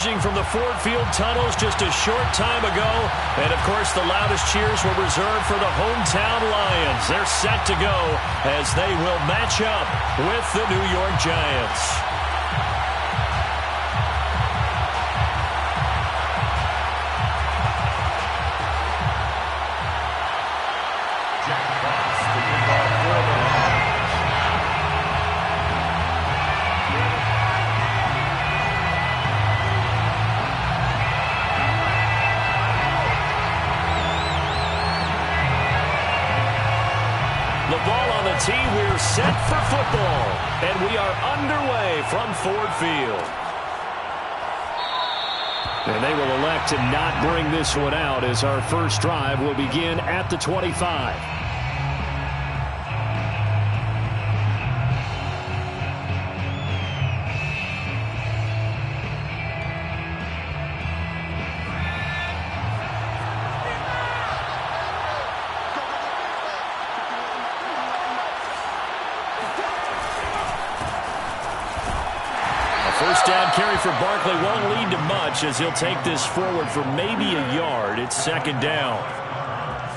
From the Ford Field tunnels just a short time ago. And, of course, the loudest cheers were reserved for the hometown Lions. They're set to go as they will match up with the New York Giants. The ball on the tee, we're set for football. And we are underway from Ford Field. And they will elect to not bring this one out as our first drive will begin at the 25. First down carry for Barkley won't lead to much as he'll take this forward for maybe a yard. It's second down.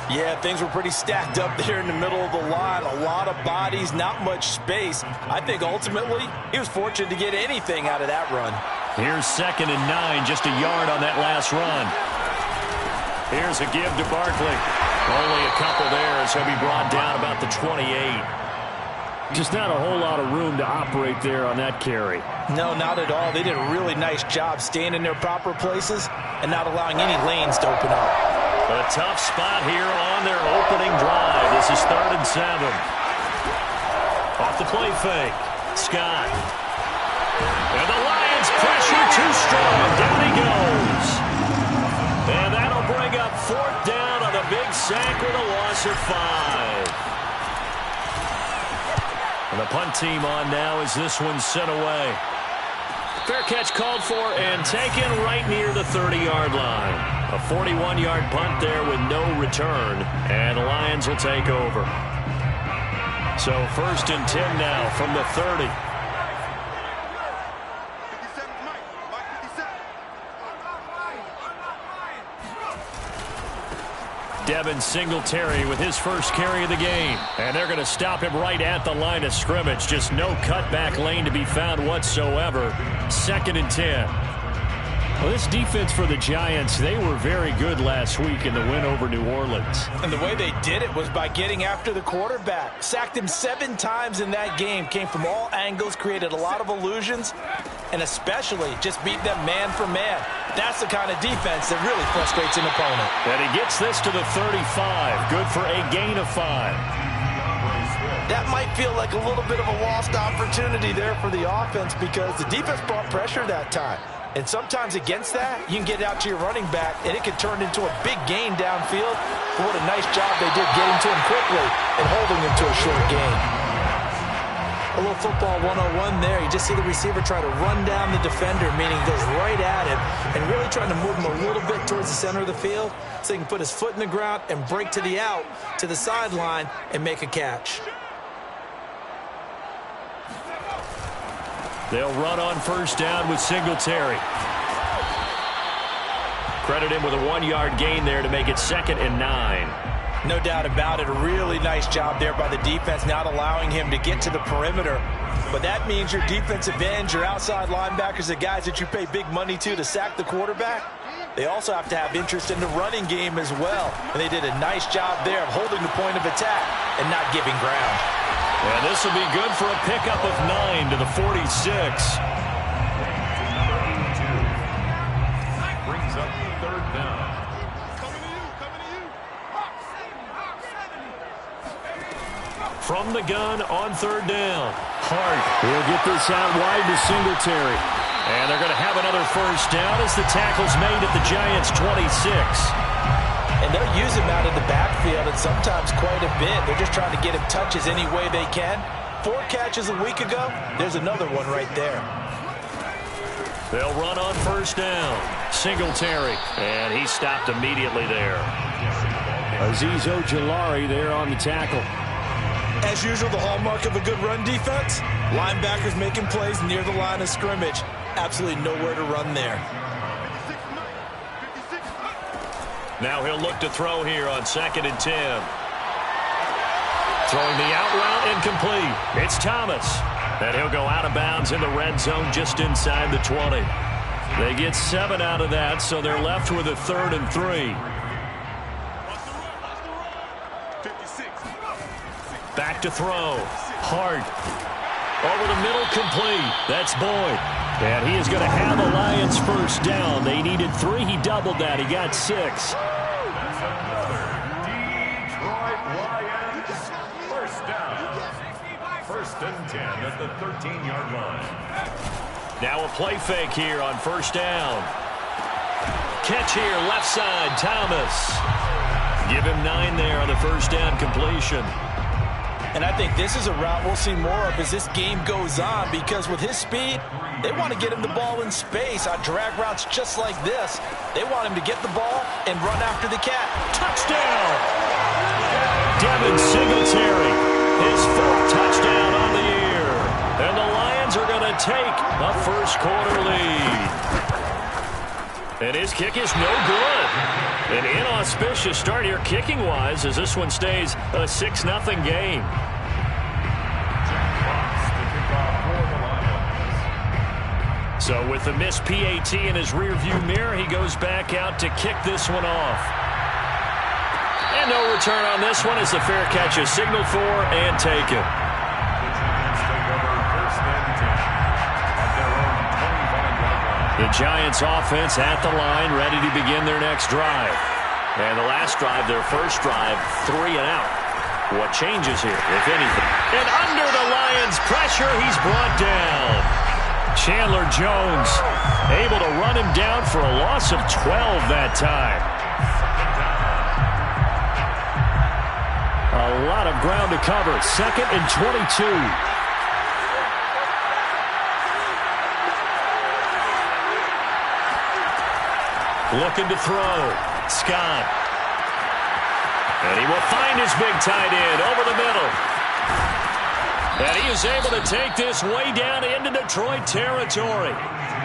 Yeah, things were pretty stacked up there in the middle of the line. A lot of bodies, not much space. I think ultimately he was fortunate to get anything out of that run. Here's 2nd and 9, just a yard on that last run. Here's a give to Barkley. Only a couple there as he'll be brought down about the 28. Just not a whole lot of room to operate there on that carry. No, not at all. They did a really nice job staying in their proper places and not allowing any lanes to open up. A tough spot here on their opening drive. This is 3rd and 7. Off the play fake. Scott. And the Lions pressure too strong. Down he goes. And that'll bring up 4th down on the big sack with a loss of 5. And the punt team on now as this one's sent away. Fair catch called for and taken right near the 30-yard line. A 41-yard punt there with no return. And the Lions will take over. So 1st and 10 now from the 30. Devin Singletary with his first carry of the game. And they're going to stop him right at the line of scrimmage. Just no cutback lane to be found whatsoever. 2nd and 10. Well, this defense for the Giants, they were very good last week in the win over New Orleans. And the way they did it was by getting after the quarterback. Sacked him 7 times in that game. Came from all angles, created a lot of illusions, and especially just beat them man for man. That's the kind of defense that really frustrates an opponent. And he gets this to the 35. Good for a gain of 5. That might feel like a little bit of a lost opportunity there for the offense because the defense brought pressure that time. And sometimes against that, you can get out to your running back, and it can turn into a big gain downfield. But what a nice job they did getting to him quickly and holding him to a short gain. A little football 101 there. You just see the receiver try to run down the defender, meaning he goes right at him, and really trying to move him a little bit towards the center of the field so he can put his foot in the ground and break to the out, to the sideline, and make a catch. They'll run on 1st down with Singletary. Credit him with a 1-yard gain there to make it 2nd and 9. No doubt about it. A really nice job there by the defense, not allowing him to get to the perimeter. But that means your defensive ends, your outside linebackers, the guys that you pay big money to sack the quarterback, they also have to have interest in the running game as well. And they did a nice job there of holding the point of attack and not giving ground. And this will be good for a pickup of 9 to the 46. Brings up 3rd down. From the gun on 3rd down. Hart will get this out wide to Singletary. And they're going to have another 1st down as the tackle's made at the Giants' 26. And they'll use him out of the backfield, and sometimes quite a bit. They're just trying to get him touches any way they can. 4 catches a week ago. There's another one right there. They'll run on 1st down. Singletary. And he stopped immediately there. Azeez Ojulari there on the tackle. As usual, the hallmark of a good run defense, linebackers making plays near the line of scrimmage. Absolutely nowhere to run there. Now he'll look to throw here on 2nd and 10. Throwing the out route incomplete. It's Thomas. And he'll go out of bounds in the red zone just inside the 20. They get 7 out of that, so they're left with a 3rd and 3. Back to throw. Hart. Over the middle, complete. That's Boyd. And he is going to have the Lions first down. They needed 3. He doubled that. He got 6. That's another Detroit Lions first down. 1st and 10 at the 13-yard line. Now a play fake here on 1st down. Catch here, left side, Thomas. Give him 9 there on the 1st down completion. And I think this is a route we'll see more of as this game goes on, because with his speed, they want to get him the ball in space on drag routes just like this. They want him to get the ball and run after the cat. Touchdown! Devin Singletary, his 4th touchdown on the year. And the Lions are going to take a first-quarter lead. And his kick is no good. An inauspicious start here kicking-wise as this one stays a 6-0 game. So with the missed PAT in his rearview mirror, he goes back out to kick this one off. And no return on this one as the fair catch is signaled for and taken. The Giants offense at the line, ready to begin their next drive. And the last drive, their first drive, 3 and out. What changes here, if anything? And under the Lions' pressure, he's brought down. Chandler Jones able to run him down for a loss of 12 that time. A lot of ground to cover. 2nd and 22. Looking to throw. Scott. And he will find his big tight end over the middle. And he is able to take this way down into Detroit territory.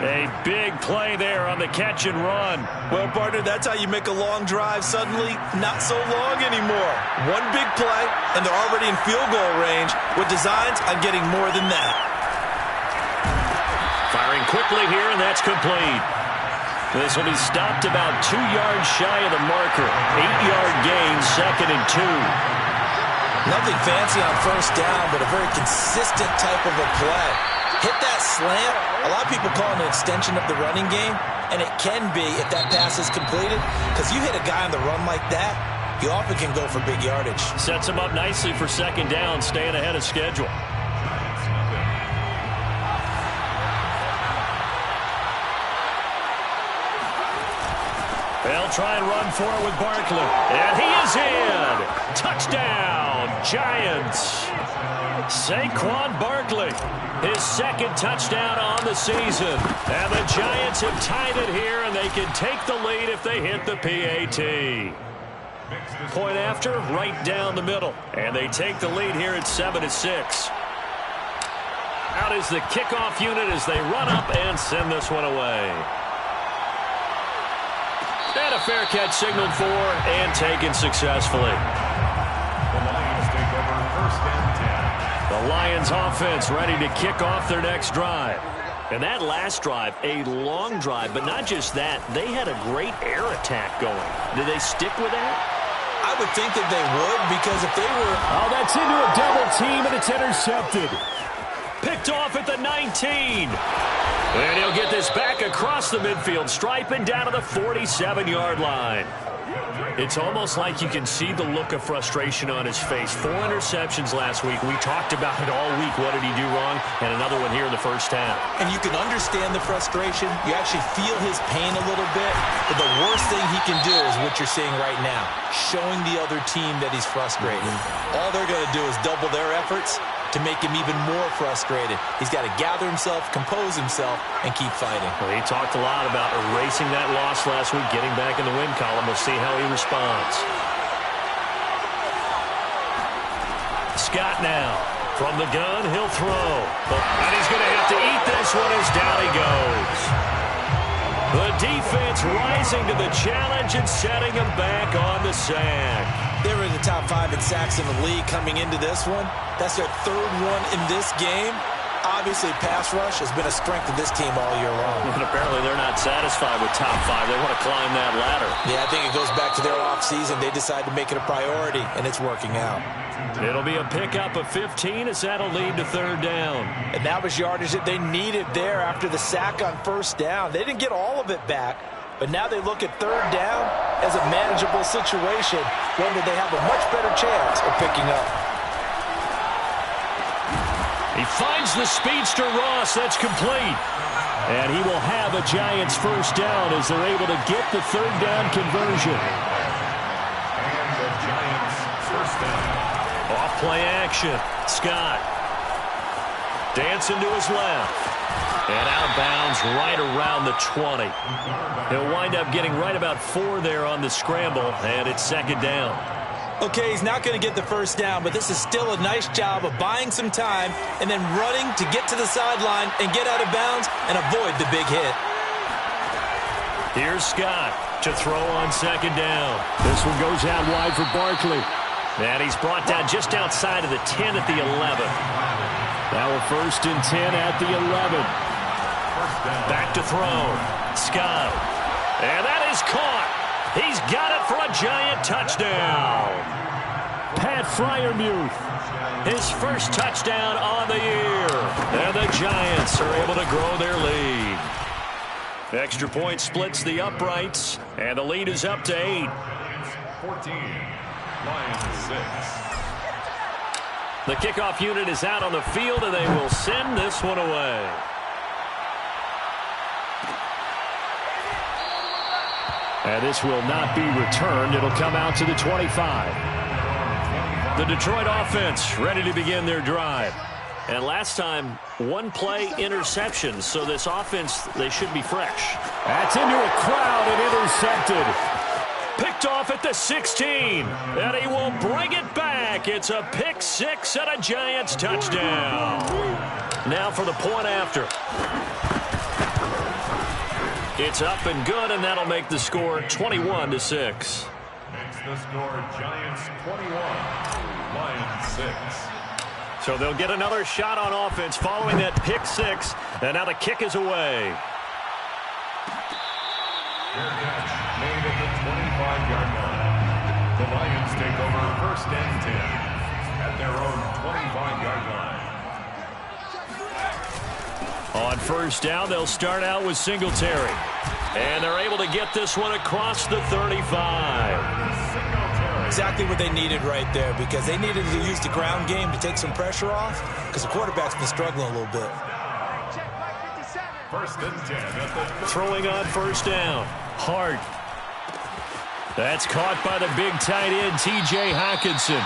A big play there on the catch and run. Well, partner, that's how you make a long drive suddenly not so long anymore. One big play, and they're already in field goal range with designs on getting more than that. Firing quickly here, and that's complete. This will be stopped about 2 yards shy of the marker. 8-yard gain, 2nd and 2. Nothing fancy on first down, but a very consistent type of a play. Hit that slant. A lot of people call it an extension of the running game, and it can be if that pass is completed, because you hit a guy on the run like that, you often can go for big yardage. Sets him up nicely for 2nd down, staying ahead of schedule. They'll try and run for it with Barkley. And he is in. Touchdown, Giants. Saquon Barkley, his 2nd touchdown on the season. And the Giants have tied it here, and they can take the lead if they hit the PAT. Point after, right down the middle. And they take the lead here at 7-6. Out is the kickoff unit as they run up and send this one away. And a fair catch signaled for and taken successfully. The Lions take over 1st and 10. The Lions offense ready to kick off their next drive. And that last drive, a long drive, but not just that. They had a great air attack going. Did they stick with that? I would think that they would, because if they were... Oh, that's into a double team, and it's intercepted. Picked off at the 19. And he'll get this back across the midfield stripe and down to the 47-yard line. It's almost like you can see the look of frustration on his face. 4 interceptions last week. We talked about it all week. What did he do wrong? And another one here in the first half. And you can understand the frustration. You actually feel his pain a little bit. But the worst thing he can do is what you're seeing right now, showing the other team that he's frustrated. All they're going to do is double their efforts to make him even more frustrated. He's got to gather himself, compose himself, and keep fighting. Well, he talked a lot about erasing that loss last week, getting back in the win column. We'll see how he responds. Scott now. From the gun, he'll throw. And he's going to have to eat this one as down he goes. The defense rising to the challenge and setting them back on the sack. They were in the top 5 in sacks in the league coming into this one. That's their 3rd one in this game. Obviously, pass rush has been a strength of this team all year long. And apparently they're not satisfied with top 5. They want to climb that ladder. Yeah, I think it goes back to their offseason. They decided to make it a priority, and it's working out. It'll be a pickup of 15 as that'll lead to 3rd down. And that was yardage that they needed there after the sack on 1st down. They didn't get all of it back, but now they look at 3rd down as a manageable situation, one that they have a much better chance of picking up. He finds the speedster Ross. That's complete. And he will have a Giants 1st down as they're able to get the 3rd down conversion. And the Giants 1st down. Off play action. Scott. Dancing to his left. And outbounds right around the 20. He'll wind up getting right about 4 there on the scramble, and it's 2nd down. Okay, he's not going to get the 1st down, but this is still a nice job of buying some time and then running to get to the sideline and get out of bounds and avoid the big hit. Here's Scott to throw on 2nd down. This one goes out wide for Barkley. And he's brought down just outside of the 10 at the 11. Now a 1st and 10 at the 11. Back to throw. Scott. And that is caught. He's got it for a Giant touchdown. Pat Freiermuth, his 1st touchdown on the year. And the Giants are able to grow their lead. Extra point splits the uprights, and the lead is up to 8. 14, Lions 6. The kickoff unit is out on the field, and they will send this one away. And this will not be returned. It'll come out to the 25. The Detroit offense ready to begin their drive. And last time, 1-play interception. So this offense, they should be fresh. That's into a crowd and intercepted. Picked off at the 16. And he will bring it back. It's a pick 6 and a Giants touchdown. Now for the point after. It's up and good, and that'll make the score 21-6. Makes the score Giants 21, Lions 6. So they'll get another shot on offense following that pick 6, and now the kick is away. Fair catch made at the 25-yard line. The Lions take over 1st and 10 at their own 25-yard line. On 1st down, they'll start out with Singletary. And they're able to get this one across the 35. Exactly what they needed right there, because they needed to use the ground game to take some pressure off, because the quarterback's been struggling a little bit. 1st and 10 at the Throwing on 1st down. Hart. That's caught by the big tight end, T.J. Hockenson.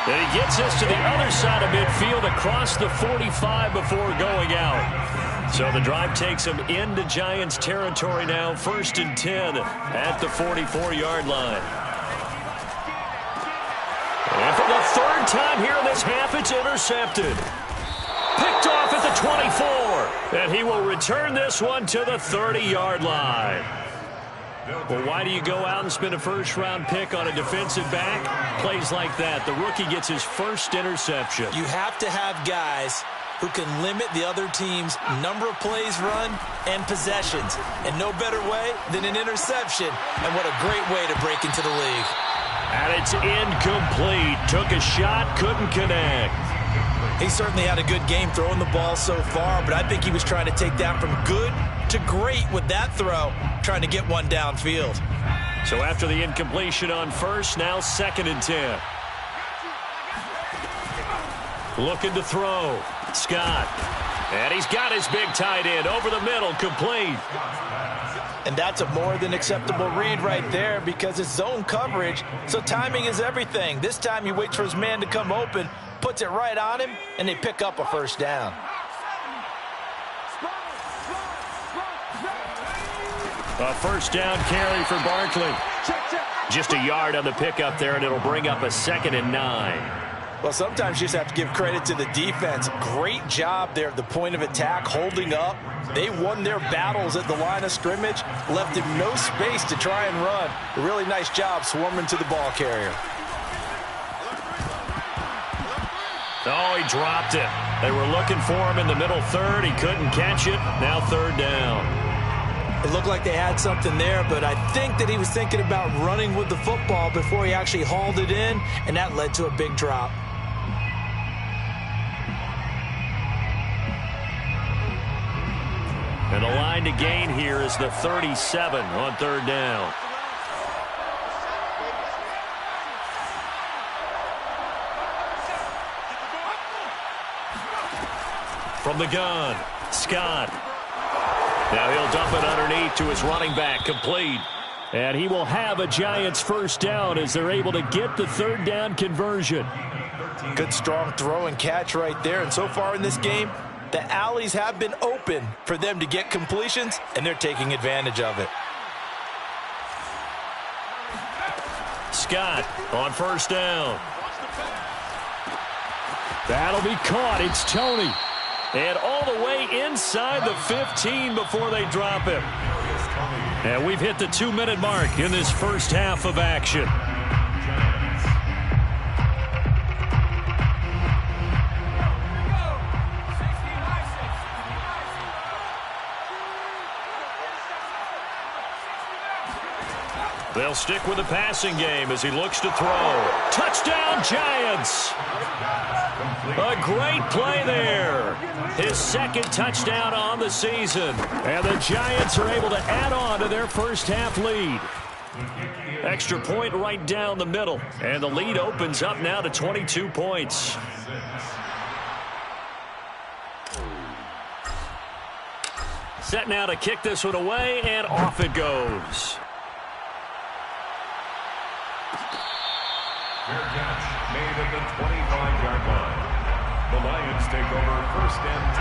And he gets us to the other side of midfield across the 45 before going out. So the drive takes him into Giants territory now. 1st and 10 at the 44-yard line. And for the 3rd time here in this half, it's intercepted. Picked off at the 24. And he will return this one to the 30-yard line. Well, why do you go out and spend a 1st-round pick on a defensive back? Plays like that. The rookie gets his 1st interception. You have to have guys who can limit the other team's number of plays run and possessions. And no better way than an interception. And what a great way to break into the league. And it's incomplete. Took a shot, couldn't connect. He certainly had a good game throwing the ball so far, but I think he was trying to take that from good to great with that throw, trying to get one downfield. So after the incompletion on 1st, now 2nd and 10. Looking to throw. Scott. And he's got his big tight end over the middle, complete. And that's a more than acceptable read right there, because it's zone coverage, so timing is everything. This time he waits for his man to come open, puts it right on him, and they pick up a 1st down. A 1st down carry for Barkley. Just a yard on the pickup there, and it'll bring up a 2nd and 9. Well, sometimes you just have to give credit to the defense. Great job there at the point of attack, holding up. They won their battles at the line of scrimmage, left him no space to try and run. A really nice job swarming to the ball carrier. Oh, he dropped it. They were looking for him in the middle third. He couldn't catch it. Now third down. It looked like they had something there, but I think that he was thinking about running with the football before he actually hauled it in, and that led to a big drop. And the line to gain here is the 37 on third down. From the gun, Scott. Now he'll dump it underneath to his running back, complete. And he will have a Giants first down as they're able to get the third down conversion. Good strong throw and catch right there. And so far in this game, the alleys have been open for them to get completions, and they're taking advantage of it. Scott on first down. That'll be caught. It's Tony. And all the way inside the 15 before they drop him. And we've hit the 2-minute mark in this first half of action. They'll stick with the passing game as he looks to throw. Touchdown, Giants! A great play there. His second touchdown on the season. And the Giants are able to add on to their first half lead. Extra point right down the middle. And the lead opens up now to 22 points. Set now to kick this one away, and off it goes. Fair catch made at the 25-yard line. The Lions take over first and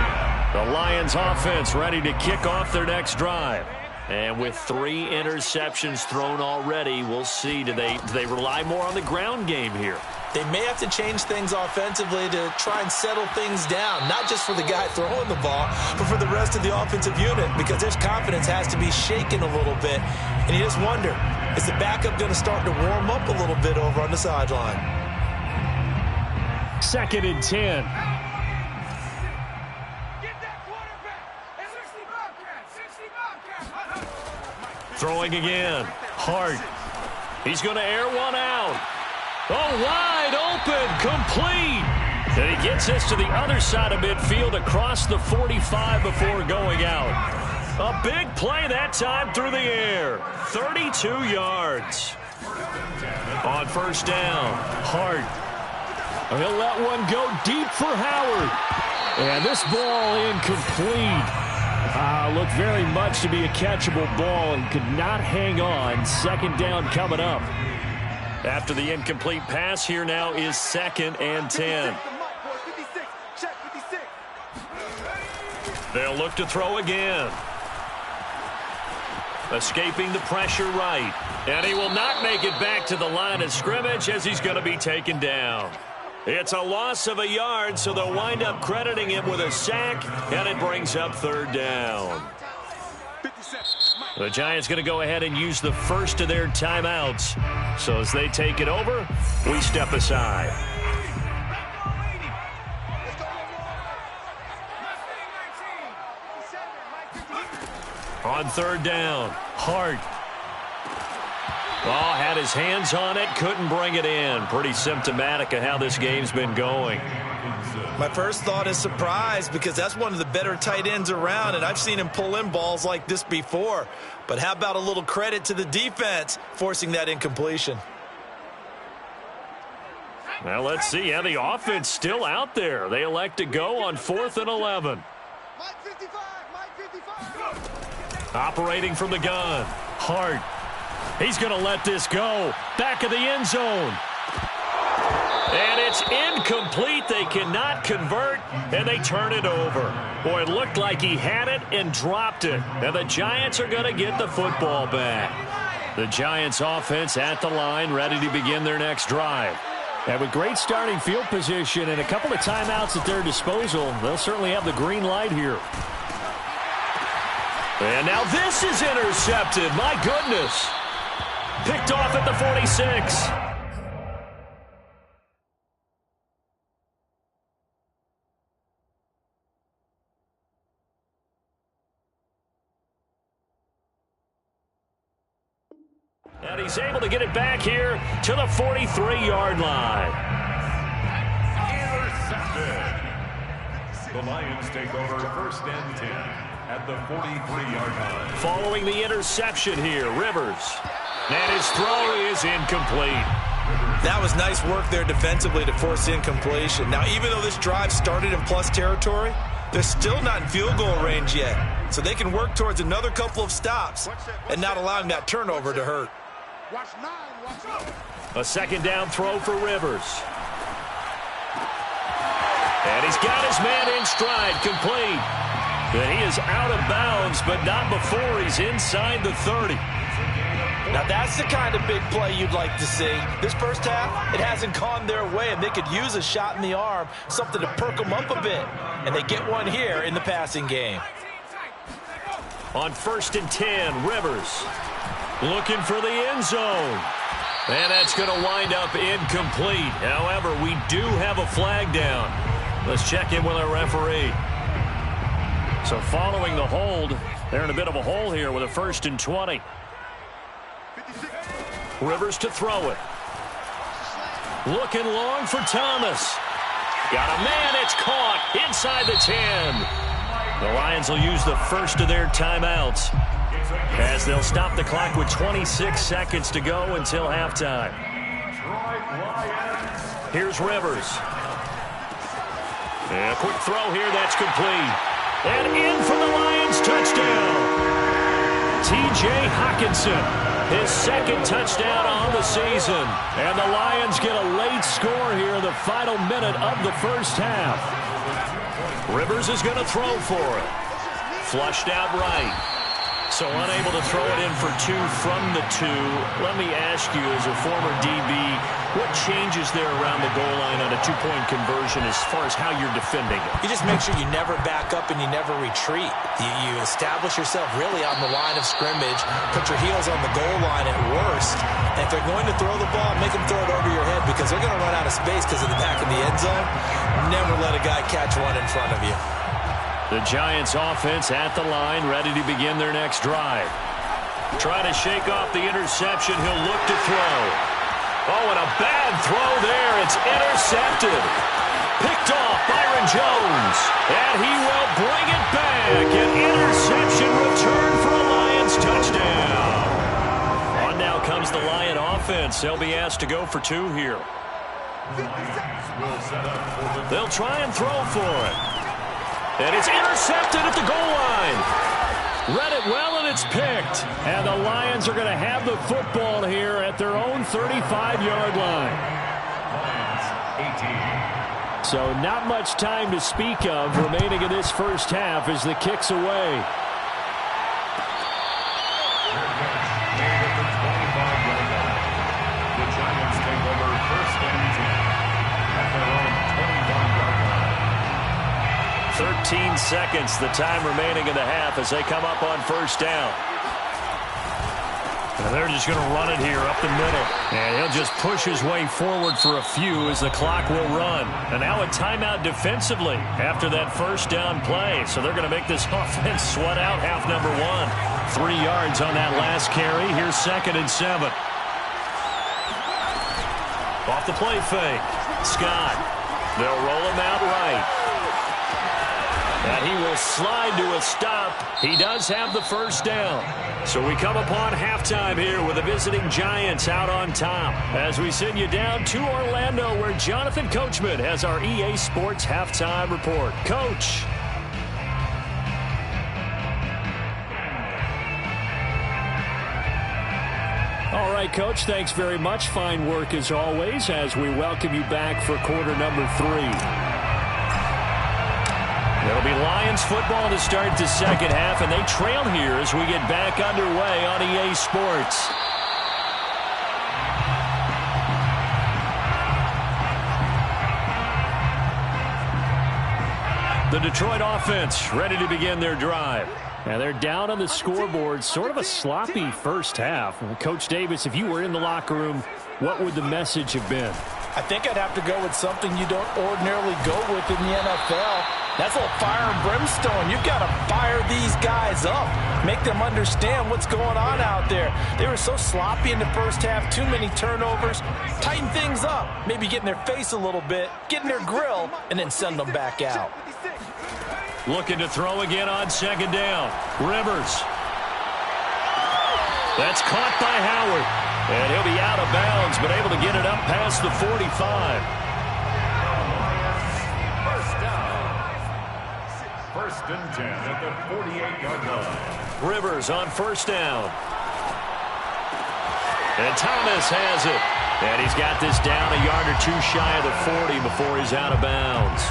10. The Lions offense ready to kick off their next drive. And with 3 interceptions thrown already, we'll see. Do they rely more on the ground game here? They may have to change things offensively to try and settle things down, not just for the guy throwing the ball, but for the rest of the offensive unit, because their confidence has to be shaken a little bit. And you just wonder, is the backup going to start to warm up a little bit over on the sideline? 2nd and 10. Throwing again. Hart. He's going to air one out. Oh, wide open, complete. And he gets this to the other side of midfield across the 45 before going out. A big play that time through the air. 32 yards. On first down, Hart. He'll let one go deep for Howard. And this ball incomplete. Looked very much to be a catchable ball and could not hang on. 2nd down coming up. After the incomplete pass, here now is 2nd and 10. They'll look to throw again. Escaping the pressure right. And he will not make it back to the line of scrimmage as he's going to be taken down. It's a loss of a yard, so they'll wind up crediting him with a sack, and it brings up 3rd down. The Giants going to go ahead and use the first of their timeouts. So as they take it over, we step aside. On 3rd down, Hart. Oh, had his hands on it, couldn't bring it in. Pretty symptomatic of how this game's been going. My first thought is surprise, because that's one of the better tight ends around, and I've seen him pull in balls like this before. But how about a little credit to the defense forcing that incompletion? Well, let's see. Yeah, the offense still out there. They elect to go on 4th and 11. Operating from the gun, Hart. He's going to let this go. Back of the end zone. And it's incomplete. They cannot convert, and they turn it over. Boy, it looked like he had it and dropped it. And the Giants are going to get the football back. The Giants offense at the line, ready to begin their next drive. And with great starting field position and a couple of timeouts at their disposal, they'll certainly have the green light here. And now this is intercepted. My goodness. Picked off at the 46. And he's able to get it back here to the 43-yard line. Intercepted. The Lions take over first and 10 at the 43-yard line. Following the interception here, Rivers. And his throw is incomplete. That was nice work there defensively to force incompletion. Now, even though this drive started in plus territory, they're still not in field goal range yet. So they can work towards another couple of stops and not allowing that turnover to hurt. A second down throw for Rivers. And he's got his man in stride, complete. And he is out of bounds, but not before he's inside the 30. Now that's the kind of big play you'd like to see. This first half, it hasn't gone their way, and they could use a shot in the arm, something to perk them up a bit. And they get one here in the passing game. On 1st and 10, Rivers looking for the end zone. And that's going to wind up incomplete. However, we do have a flag down. Let's check in with our referee. So following the hold, they're in a bit of a hole here with a 1st and 20. Rivers to throw it. Looking long for Thomas. Got a man, it's caught inside the 10. The Lions will use the first of their timeouts as they'll stop the clock with 26 seconds to go until halftime. Here's Rivers. And a quick throw here, that's complete. And in for the Lions touchdown. T.J. Hockenson, his second touchdown on the season. And the Lions get a late score here in the final minute of the first half. Rivers is going to throw for it. Flushed out right. So unable to throw it in for 2 from the 2. Let me ask you, as a former DB, what changes there around the goal line on a 2-point conversion as far as how you're defending it? You just make sure you never back up and you never retreat. You establish yourself really on the line of scrimmage, put your heels on the goal line at worst. And if they're going to throw the ball, make them throw it over your head because they're going to run out of space because of the back of the end zone. Never let a guy catch one in front of you. The Giants offense at the line, ready to begin their next drive. Trying to shake off the interception. He'll look to throw. Oh, and a bad throw there. It's intercepted. Picked off Byron Jones. And he will bring it back. An interception return for a Lions touchdown. On now comes the Lion offense. They'll be asked to go for 2 here. They'll try and throw for it. And it's intercepted at the goal line. Read it well, and it's picked. And the Lions are going to have the football here at their own 35-yard line. So not much time to speak of remaining in this first half as the kick's away. The Giants take over first and 10 at their own 25-yard line. 13 seconds, the time remaining in the half as they come up on first down. And they're just going to run it here up the middle. And he'll just push his way forward for a few as the clock will run. And now a timeout defensively after that first down play. So they're going to make this offense sweat out half number 1. 3 yards on that last carry. Here's 2nd and 7. Off the play fake. Scott. They'll roll him out right. And he will slide to a stop. He does have the first down. So we come upon halftime here with the visiting Giants out on top. As we send you down to Orlando, where Jonathan Coachman has our EA Sports halftime report. Coach. All right, Coach, thanks very much. Fine work as always as we welcome you back for quarter number 3. It'll be Lions football to start the second half, and they trail here as we get back underway on EA Sports. The Detroit offense ready to begin their drive. Now they're down on the scoreboard, sort of a sloppy first half. Coach Davis, if you were in the locker room, what would the message have been? I think I'd have to go with something you don't ordinarily go with in the NFL. That's a little fire and brimstone. You've got to fire these guys up. Make them understand what's going on out there. They were so sloppy in the first half, too many turnovers. Tighten things up. Maybe get in their face a little bit, get in their grill, and then send them back out. Looking to throw again on second down. Rivers. That's caught by Howard. And he'll be out of bounds, but able to get it up past the 45. First and 10 at the 48-yard line. Rivers on first down. And Thomas has it. And he's got this down a yard or two shy of the 40 before he's out of bounds.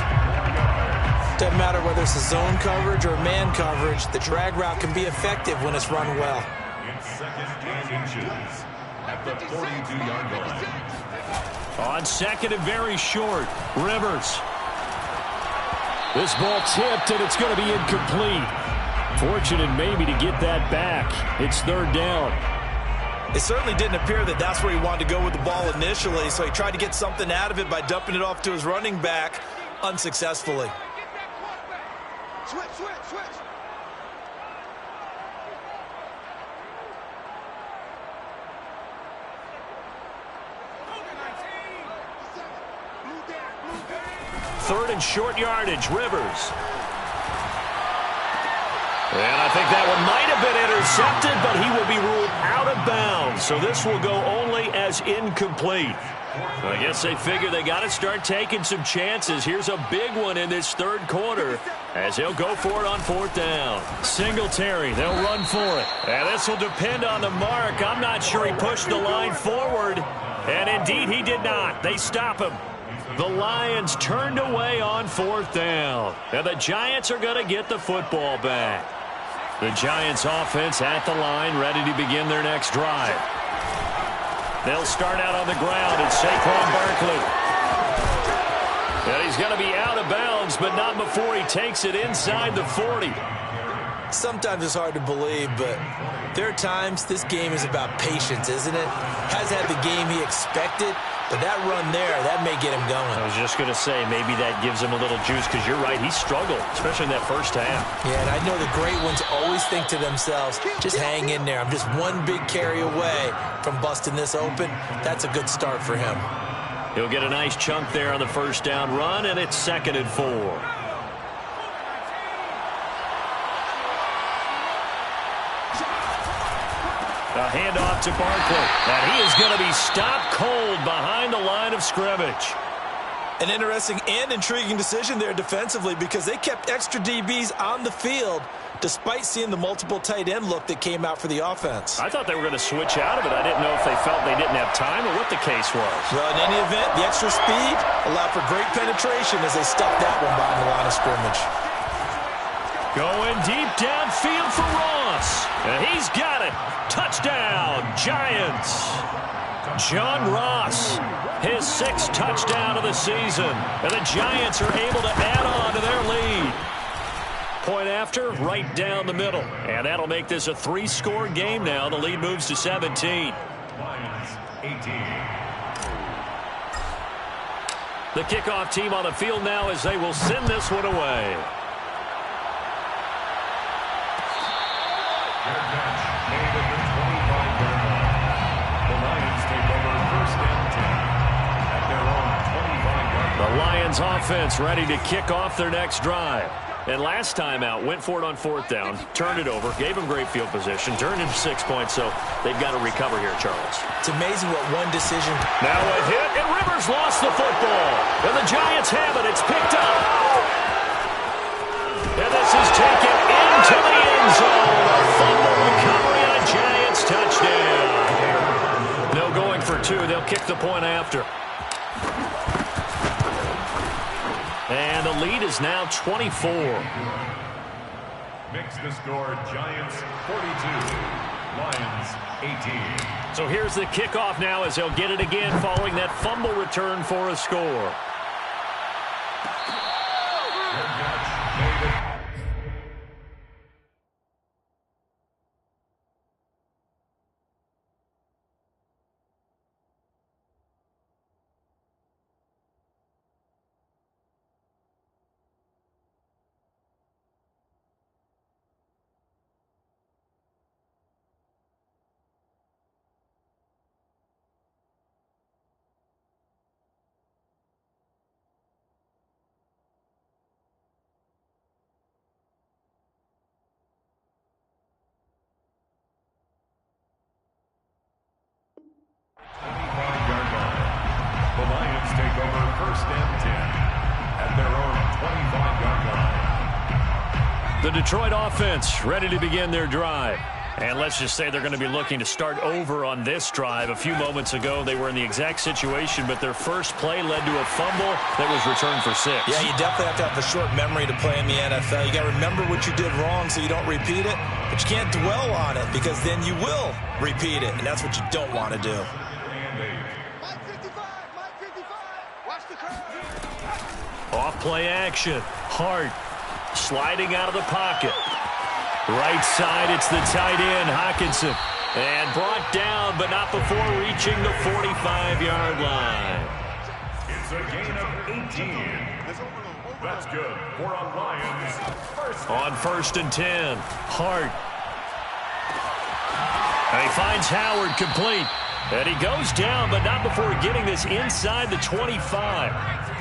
Doesn't matter whether it's a zone coverage or man coverage, the drag route can be effective when it's run well. In second and inches at the 42-yard line. On second and very short, Rivers. This ball tipped, and it's going to be incomplete. Fortunate maybe to get that back. It's third down. It certainly didn't appear that that's where he wanted to go with the ball initially, so he tried to get something out of it by dumping it off to his running back unsuccessfully. Switch. 3rd and short yardage, Rivers. And I think that one might have been intercepted, but he will be ruled out of bounds. So this will go only as incomplete. I guess they figure they got to start taking some chances. Here's a big one in this third quarter as he'll go for it on 4th down. Singletary, they'll run for it. And this will depend on the mark. I'm not sure he pushed the line forward. And indeed, he did not. They stop him. The Lions turned away on 4th down. And the Giants are going to get the football back. The Giants offense at the line, ready to begin their next drive. They'll start out on the ground. It's Saquon Barkley. And he's going to be out of bounds, but not before he takes it inside the 40. Sometimes it's hard to believe, but there are times this game is about patience, isn't it? Has had the game he expected, but that run there, that may get him going. I was just going to say, maybe that gives him a little juice, because you're right, he struggled, especially in that first half. Yeah, and I know the great ones always think to themselves, just hang in there. I'm just one big carry away from busting this open. That's a good start for him. He'll get a nice chunk there on the first down run, and it's 2nd and 4. A handoff to Barkley. And he is going to be stopped cold behind the line of scrimmage. An interesting and intriguing decision there defensively, because they kept extra DBs on the field despite seeing the multiple tight end look that came out for the offense. I thought they were going to switch out of it. I didn't know if they felt they didn't have time or what the case was. Well, in any event, the extra speed allowed for great penetration as they stuffed that one behind the line of scrimmage. Going deep downfield for Ross. And he's got it. Touchdown, Giants. John Ross, his 6th touchdown of the season. And the Giants are able to add on to their lead. Point after, right down the middle. And that'll make this a 3-score game now. The lead moves to 17. Lions 18. The kickoff team on the field now as they will send this one away. Their catch made at the 25-yard line. The Lions take over 1st and 10 at their own 25-yard line. The Lions offense ready to kick off their next drive. And last time out, went for it on 4th down, turned it over, gave them great field position, turned into 6 points, so they've got to recover here, Charles. It's amazing what one decision. Now a hit, and Rivers lost the football. And the Giants have it. It's picked up. And this is taken into the end zone. A fumble recovery and a Giants touchdown. No going for 2. They'll kick the point after. And the lead is now 24. Makes the score Giants 42, Lions 18. So here's the kickoff now as they'll get it again following that fumble return for a score. Their catch first and 10 at their own 25-yard line. The Detroit offense ready to begin their drive. And let's just say they're going to be looking to start over on this drive. A few moments ago, they were in the exact situation, but their first play led to a fumble that was returned for 6. Yeah, you definitely have to have a short memory to play in the NFL. You got to remember what you did wrong so you don't repeat it, but you can't dwell on it because then you will repeat it, and that's what you don't want to do. Mike 55, Mike 55. Watch the curve. Off play action. Hart sliding out of the pocket. Right side, it's the tight end, Hockenson. And brought down, but not before reaching the 45-yard line. It's a gain of 18. That's good for a Lions first. On first and 10, Hart. And he finds Howard complete. And he goes down, but not before getting this inside the 25.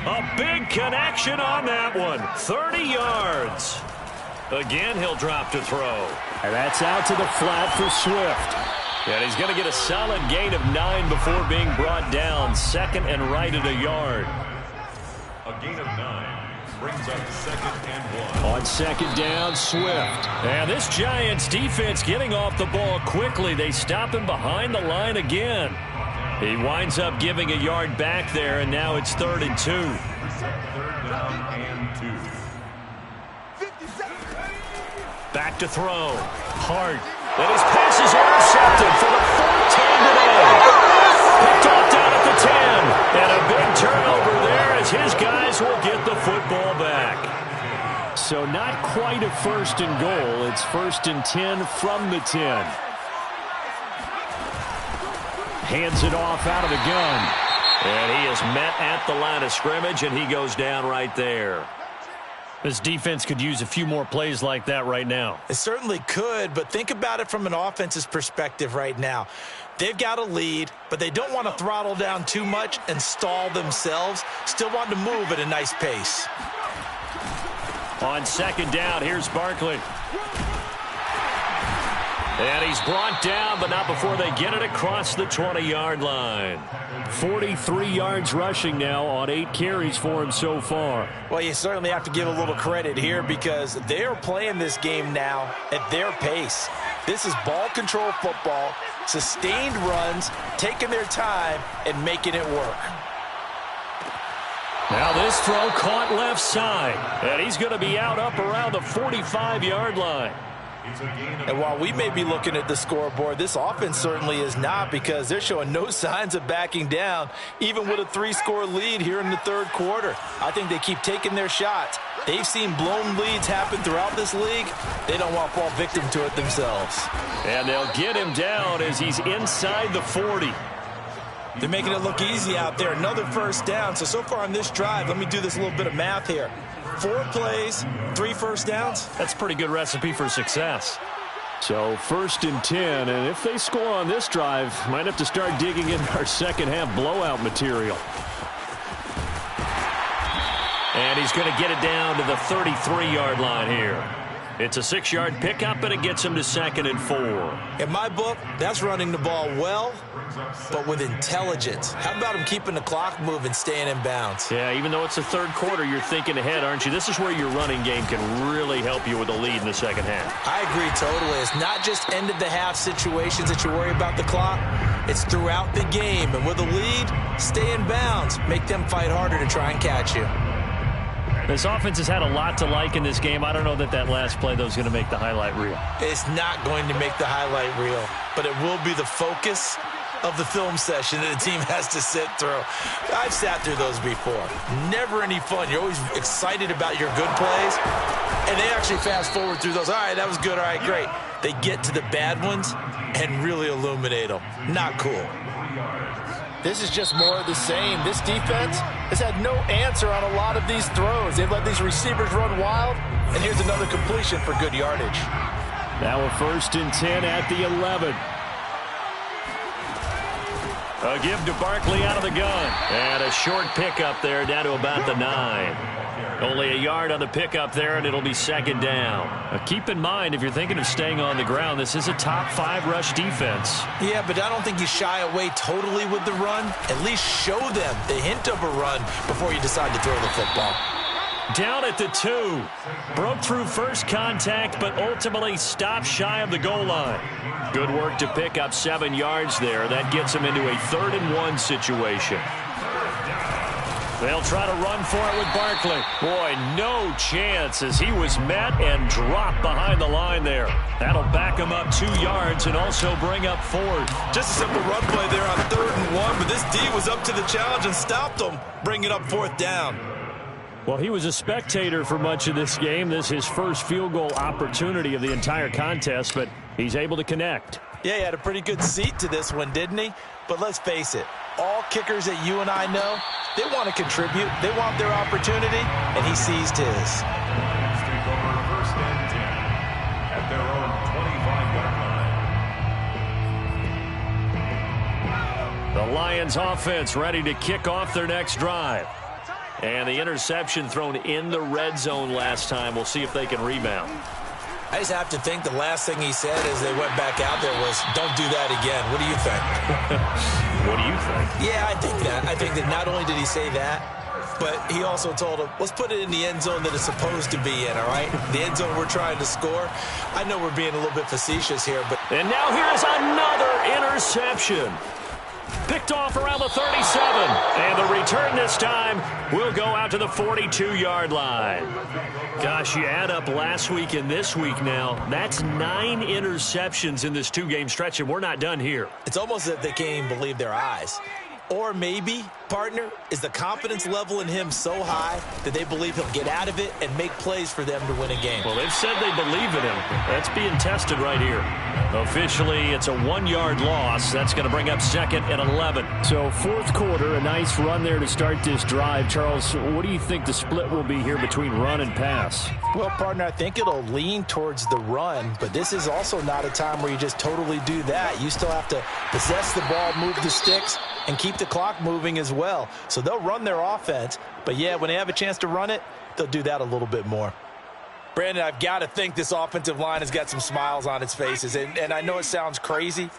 A big connection on that one. 30 yards. Again, he'll drop to throw. And that's out to the flat for Swift. And he's going to get a solid gain of 9 before being brought down. Second and right at a yard. A gain of 9 brings up second and 1. On second down, Swift. And this Giants defense getting off the ball quickly. They stop him behind the line again. He winds up giving a yard back there, and now it's 3rd and 2. Third down and 2. Back to throw. Hart. And his pass is intercepted for the 4th time today. Picked off down at the 10. And a big turnover there as his guys will get the football back. So not quite a 1st and goal. It's 1st and 10 from the 10. Hands it off out of the gun. And he is met at the line of scrimmage, and he goes down right there. This defense could use a few more plays like that right now. It certainly could, but think about it from an offense's perspective right now. They've got a lead, but they don't want to throttle down too much and stall themselves. Still want to move at a nice pace. On second down, here's Barkley. And he's brought down, but not before they get it across the 20-yard line. 43 yards rushing now on 8 carries for him so far. Well, you certainly have to give a little credit here because they are playing this game now at their pace. This is ball control football, sustained runs, taking their time, and making it work. Now this throw caught left side, and he's going to be out up around the 45-yard line. And while we may be looking at the scoreboard, this offense certainly is not because they're showing no signs of backing down, even with a 3-score lead here in the 3rd quarter. I think they keep taking their shots. They've seen blown leads happen throughout this league. They don't want to fall victim to it themselves. And they'll get him down as he's inside the 40. They're making it look easy out there. Another first down. So far on this drive, let me do this little bit of math here. 4 plays, 3 first downs. That's a pretty good recipe for success. So 1st and 10, and if they score on this drive, might have to start digging in our second half blowout material. And he's going to get it down to the 33-yard line here. It's a 6-yard pickup, and it gets him to 2nd and 4. In my book, that's running the ball well, but with intelligence. How about him keeping the clock moving, staying in bounds? Yeah, even though it's the 3rd quarter, you're thinking ahead, aren't you? This is where your running game can really help you with a lead in the second half. I agree totally. It's not just end-of-the-half situations that you worry about the clock. It's throughout the game. And with a lead, stay in bounds. Make them fight harder to try and catch you. This offense has had a lot to like in this game. I don't know that last play, though, is going to make the highlight reel. It's not going to make the highlight reel, but it will be the focus of the film session that the team has to sit through. I've sat through those before. Never any fun. You're always excited about your good plays, and they actually fast forward through those. All right, that was good. All right, great. They get to the bad ones and really illuminate them. Not cool. This is just more of the same. This defense has had no answer on a lot of these throws. They've let these receivers run wild, and here's another completion for good yardage. Now a 1st and 10 at the 11. A give to Barkley out of the gun. And a short pickup there down to about the 9. Only a yard on the pickup there, and it'll be second down. Keep in mind, if you're thinking of staying on the ground, this is a top 5 rush defense. Yeah, but I don't think you shy away totally with the run. At least show them the hint of a run before you decide to throw the football. Down at the 2. Broke through first contact, but ultimately stopped shy of the goal line. Good work to pick up 7 yards there. That gets them into a 3rd and 1 situation. They'll try to run for it with Barkley. Boy, no chance as he was met and dropped behind the line there. That'll back him up 2 yards and also bring up 4th. Just a simple run play there on 3rd and 1, but this D was up to the challenge and stopped him, bringing up 4th down. Well, he was a spectator for much of this game. This is his first field goal opportunity of the entire contest, but he's able to connect. Yeah, he had a pretty good seat to this one, didn't he? But let's face it, all kickers that you and I know, they want to contribute. They want their opportunity, and he seized his. Lions take over 1st and 10 at their own 25-yard line. The Lions offense ready to kick off their next drive. And the interception thrown in the red zone last time. We'll see if they can rebound. I just have to think the last thing he said as they went back out there was, don't do that again. What do you think? What do you think? Yeah, I think that. I think that not only did he say that, but he also told him, let's put it in the end zone that it's supposed to be in, all right? The end zone we're trying to score. I know we're being a little bit facetious here, but... And now here's another interception. Picked off around the 37. And the return this time will go out to the 42-yard line. Gosh, you add up last week and this week now. That's 9 interceptions in this 2-game stretch, and we're not done here. It's almost as if they can't even believe their eyes. Or maybe, partner, is the confidence level in him so high that they believe he'll get out of it and make plays for them to win a game. Well, they've said they believe in him. That's being tested right here. Officially, it's a 1-yard loss. That's going to bring up 2nd and 11. So 4th quarter, a nice run there to start this drive. Charles, what do you think the split will be here between run and pass? Well, partner, I think it'll lean towards the run, but this is also not a time where you just totally do that. You still have to possess the ball, move the sticks, and keep the clock moving as well. So they'll run their offense, but yeah, when they have a chance to run it, they'll do that a little bit more. Brandon, I've got to think this offensive line has got some smiles on its faces, and I know it sounds crazy,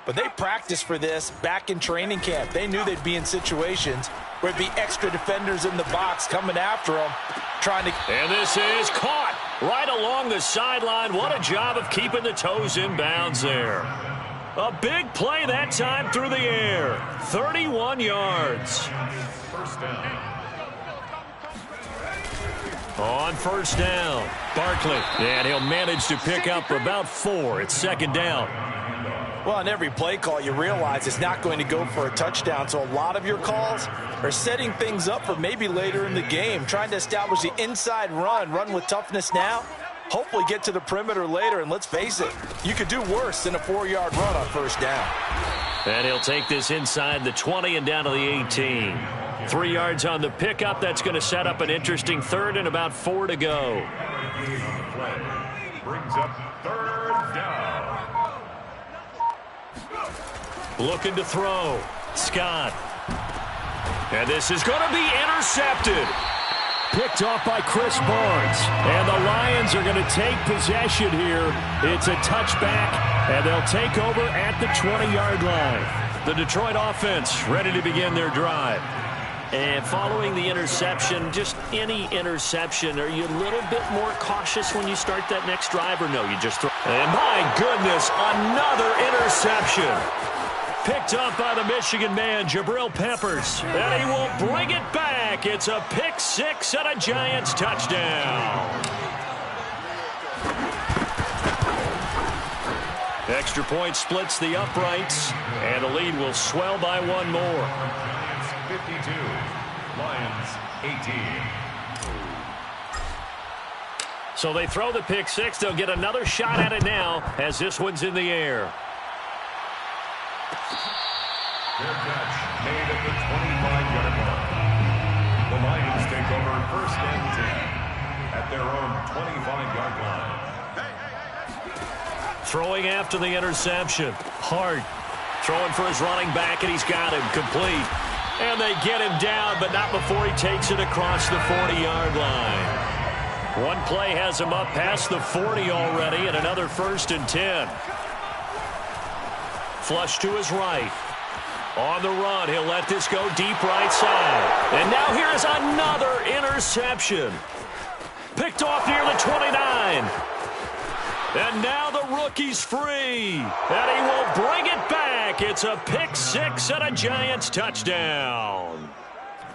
but they practiced for this back in training camp. They knew they'd be in situations where it'd be extra defenders in the box coming after them, trying to... And this is caught right along the sideline. What a job of keeping the toes in bounds there. A big play that time through the air. 31 yards. 1st down. On 1st down, Barkley. And he'll manage to pick up about 4. It's 2nd down. Well, on every play call, you realize it's not going to go for a touchdown. So a lot of your calls are setting things up for maybe later in the game, trying to establish the inside run with toughness now. Hopefully get to the perimeter later, and let's face it, you could do worse than a 4-yard run on 1st down. And he'll take this inside the 20 and down to the 18. 3 yards on the pickup. That's going to set up an interesting 3rd and about 4 to go. Brings up 3rd down. Looking to throw. Scott. And this is going to be intercepted. Picked off by Chris Barnes. And the Lions are going to take possession here. It's a touchback, and they'll take over at the 20-yard line. The Detroit offense ready to begin their drive. And following the interception, just any interception, are you a little bit more cautious when you start that next drive, or no, you just throw? And my goodness, another interception. Picked up by the Michigan man, Jabril Peppers. And he will bring it back. It's a pick 6 and a Giants touchdown. Extra point splits the uprights, and the lead will swell by 1 more. 52, Lions 18. So they throw the pick 6. They'll get another shot at it now as this one's in the air. Their catch made at the 25-yard line. The Lions take over 1st and 10 at their own 25-yard line. Throwing after the interception. Hart Throwing for his running back, and he's got him complete. And they get him down, but not before he takes it across the 40-yard line. One play has him up past the 40 already, and another 1st and 10. Flush to his right. On the run, he'll let this go deep right side. And now here's another interception. Picked off near the 29. And now the rookie's free. And he will bring it back. It's a pick 6 and a Giants touchdown.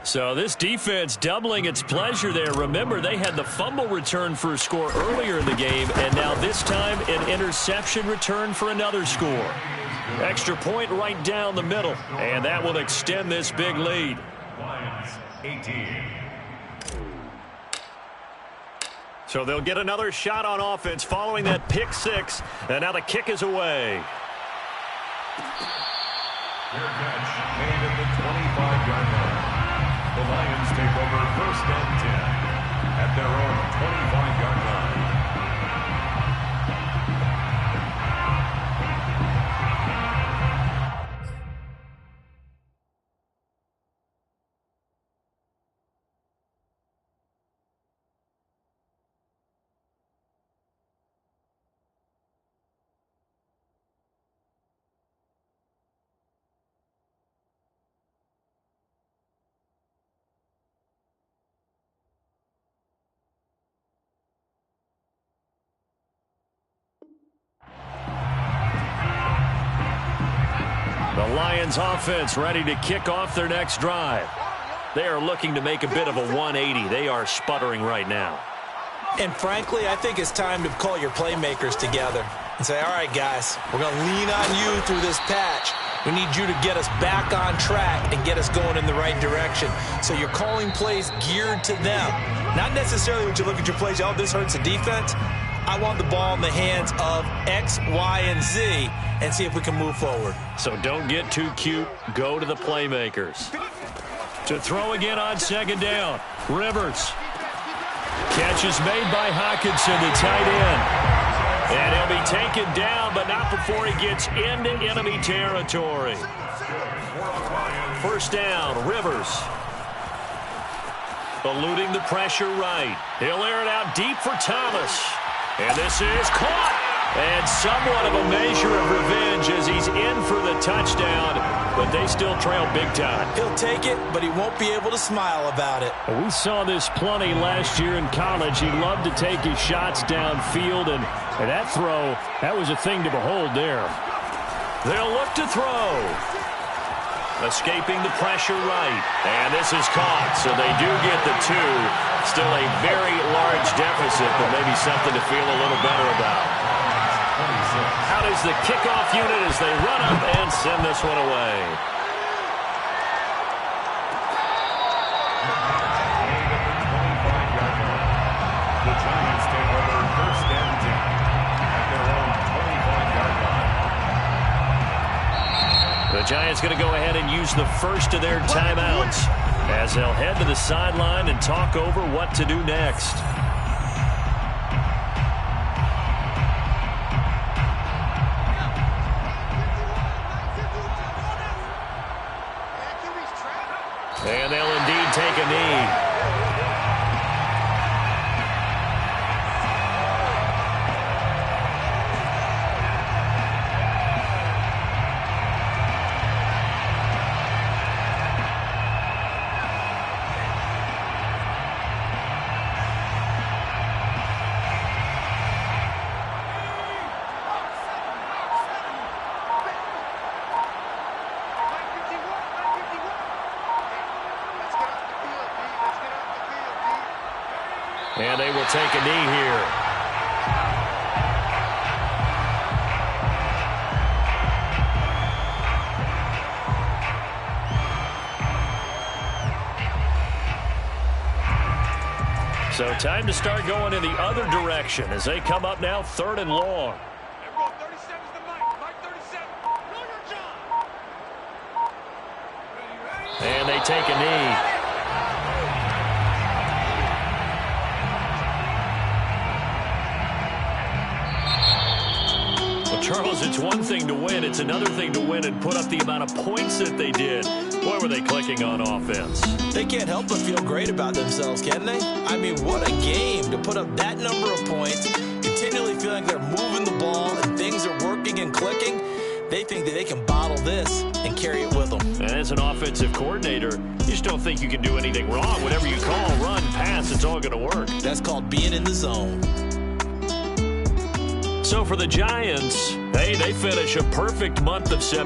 So this defense doubling its pleasure there. Remember, they had the fumble return for a score earlier in the game, and now this time an interception return for another score. Extra point right down the middle, and that will extend this big lead. Lions 18. So they'll get another shot on offense following that pick 6, and now the kick is away. Fair catch made at the 25-yard line. The Lions take over 1st and 10 at their own 25-yard line. The Lions offense ready to kick off their next drive. They are looking to make a bit of a 180. They are sputtering right now. And frankly, I think it's time to call your playmakers together and say, all right, guys, we're going to lean on you through this patch. We need you to get us back on track and get us going in the right direction. So you're calling plays geared to them. Not necessarily when you look at your plays, oh, this hurts the defense. I want the ball in the hands of X, Y, and Z and see if we can move forward. So don't get too cute. Go to the playmakers. To throw again on 2nd down. Rivers. Catch is made by Hockenson, the tight end. And he'll be taken down, but not before he gets into enemy territory. 1st down, Rivers. Eluding the pressure right. He'll air it out deep for Thomas. And this is caught. And somewhat of a measure of revenge as he's in for the touchdown, but they still trail big time. He'll take it, but he won't be able to smile about it. We saw this plenty last year in college. He loved to take his shots downfield, and that throw, that was a thing to behold there. They'll look to throw. Escaping the pressure right. And this is caught, so they do get the 2. Still a very large deficit, but maybe something to feel a little better about. Out is the kickoff unit as they run up and send this one away. The Giants take over 1st and 10 at their own 25-yard line. The Giants going to go ahead and use the first of their timeouts as they'll head to the sideline and talk over what to do next. And they'll indeed take a knee. And they will take a knee here. So time to start going in the other direction as they come up now 3rd and long. Everyone, 37's the mic. Mike 37. Know your job. And they take a knee. Well, Charles, it's one thing to win. It's another thing to win and put up the amount of points that they did. Boy, were they clicking on offense. They can't help but feel great about themselves, can they? I mean, what a game to put up that number of points, continually feeling like they're moving the ball and things are working and clicking. They think that they can bottle this and carry it with them. And as an offensive coordinator, you just don't think you can do anything wrong. Whatever you call, run, pass, it's all going to work. That's called being in the zone. So for the Giants, hey, they finish a perfect month of September.